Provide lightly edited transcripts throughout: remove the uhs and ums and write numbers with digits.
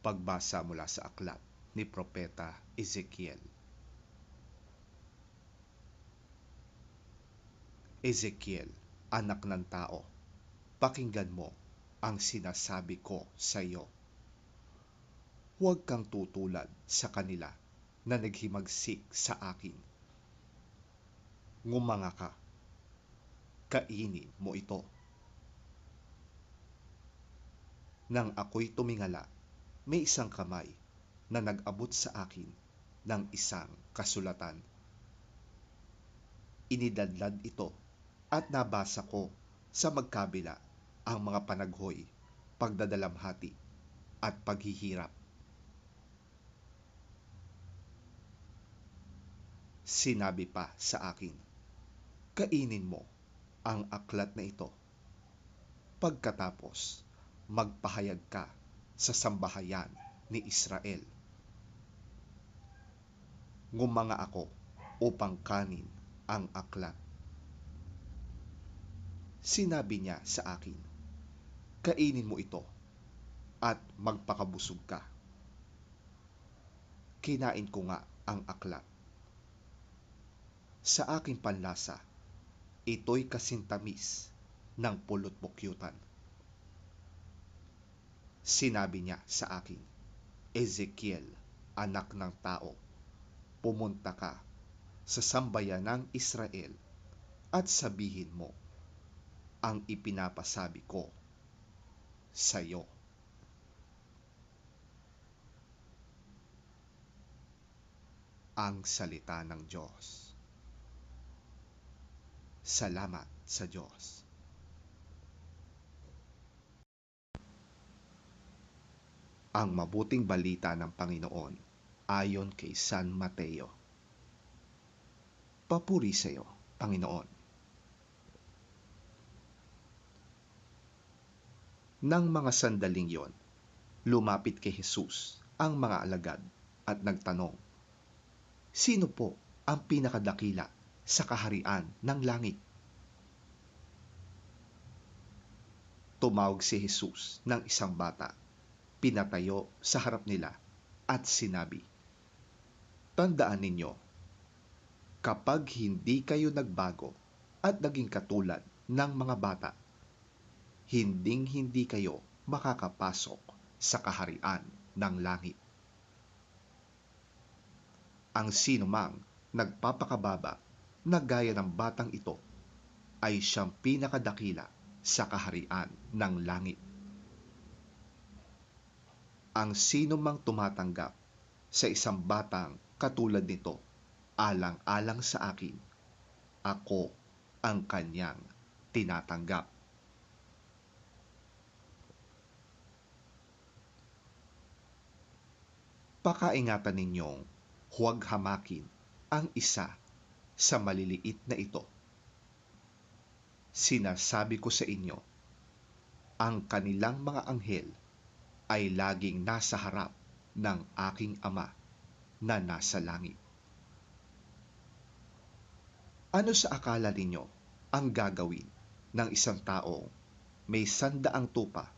Pagbasa mula sa aklat ni Propeta Ezekiel. Ezekiel, anak ng tao, pakinggan mo ang sinasabi ko sa iyo. Huwag kang tutulad sa kanila na naghimagsik sa akin. Ngumanga ka, kainin mo ito. Nang ako'y tumingala, may isang kamay na nag-abot sa akin ng isang kasulatan. Inidadlad ito at nabasa ko sa magkabila ang mga panaghoy, pagdadalamhati at paghihirap. Sinabi pa sa akin, kainin mo ang aklat na ito. Pagkatapos, magpahayag ka sa sambahayan ni Israel. Ngumanga ako upang kanin ang aklat. Sinabi niya sa akin, kainin mo ito at magpakabusog ka. Kinain ko nga ang aklat. Sa aking panlasa, ito'y kasintamis ng pulot bukyutan. Sinabi niya sa akin, Ezekiel, anak ng tao, pumunta ka sa sambayan ng Israel at sabihin mo ang ipinapasabi ko sa iyo. Ang salita ng Diyos. Salamat sa Diyos. Ang mabuting balita ng Panginoon ayon kay San Mateo. Papuri sa iyo, Panginoon. Nang mga sandaling yon, lumapit kay Jesus ang mga alagad at nagtanong, sino po ang pinakadakila sa kaharian ng langit? Tumawag si Jesus ng isang bata, pinatayo sa harap nila at sinabi, tandaan ninyo, kapag hindi kayo nagbago at naging katulad ng mga bata, hinding-hindi kayo makakapasok sa kaharian ng langit. Ang sinumang nagpapakababa na gaya ng batang ito ay siyang pinakadakila sa kaharian ng langit. Ang sinumang tumatanggap sa isang batang katulad nito, alang-alang sa akin, ako ang kanyang tinatanggap. Pakaingatan ninyong huwag hamakin ang isa sa maliliit na ito. Sinasabi ko sa inyo, ang kanilang mga anghel ay laging nasa harap ng aking Ama na nasa langit. Ano sa akala ninyo ang gagawin ng isang taong may 100 tupa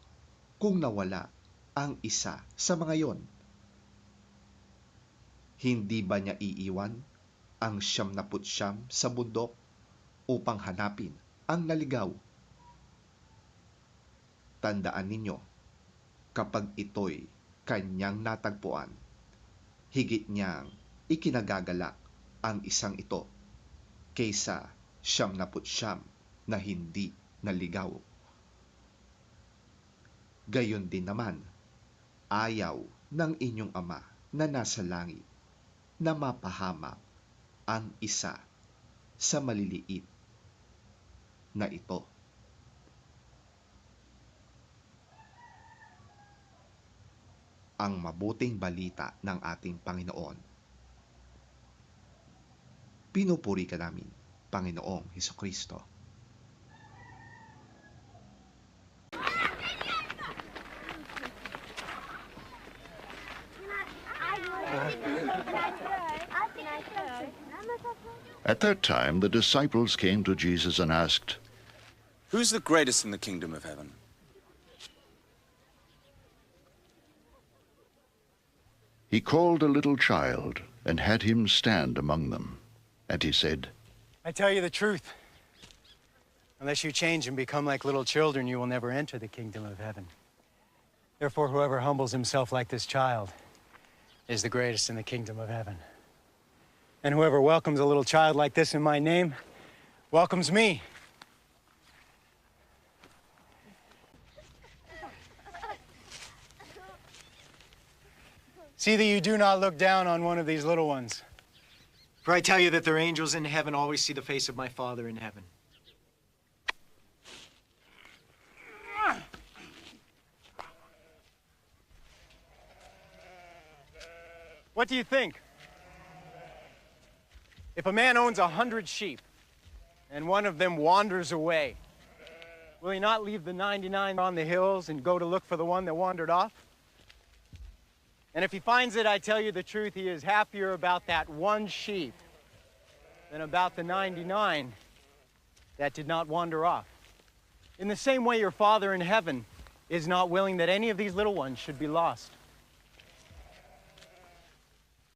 kung nawala ang isa sa mga yon? Hindi ba niya iiwan ang 99 sa bundok upang hanapin ang naligaw? Tandaan ninyo, kapag ito'y kanyang natagpuan, higit niyang ikinagagalak ang isang ito kaysa 99 na hindi naligaw. Gayon din naman, ayaw ng inyong Ama na nasa langit na mapahamak ang isa sa maliliit na ito. Ang mabuting balita ng ating Panginoon. Pinupuri ka namin, Panginoong Hesukristo. At that time, the disciples came to Jesus and asked, Who's the greatest in the kingdom of heaven? He called a little child and had him stand among them. And he said, I tell you the truth. Unless you change and become like little children, you will never enter the kingdom of heaven. Therefore, whoever humbles himself like this child is the greatest in the kingdom of heaven. And whoever welcomes a little child like this in my name welcomes me. See that you do not look down on one of these little ones. For I tell you that their angels in heaven always see the face of my Father in heaven. What do you think? If a man owns 100 sheep and one of them wanders away, will he not leave the 99 on the hills and go to look for the one that wandered off? And if he finds it, I tell you the truth, he is happier about that one sheep than about the 99 that did not wander off. In the same way, your Father in heaven is not willing that any of these little ones should be lost.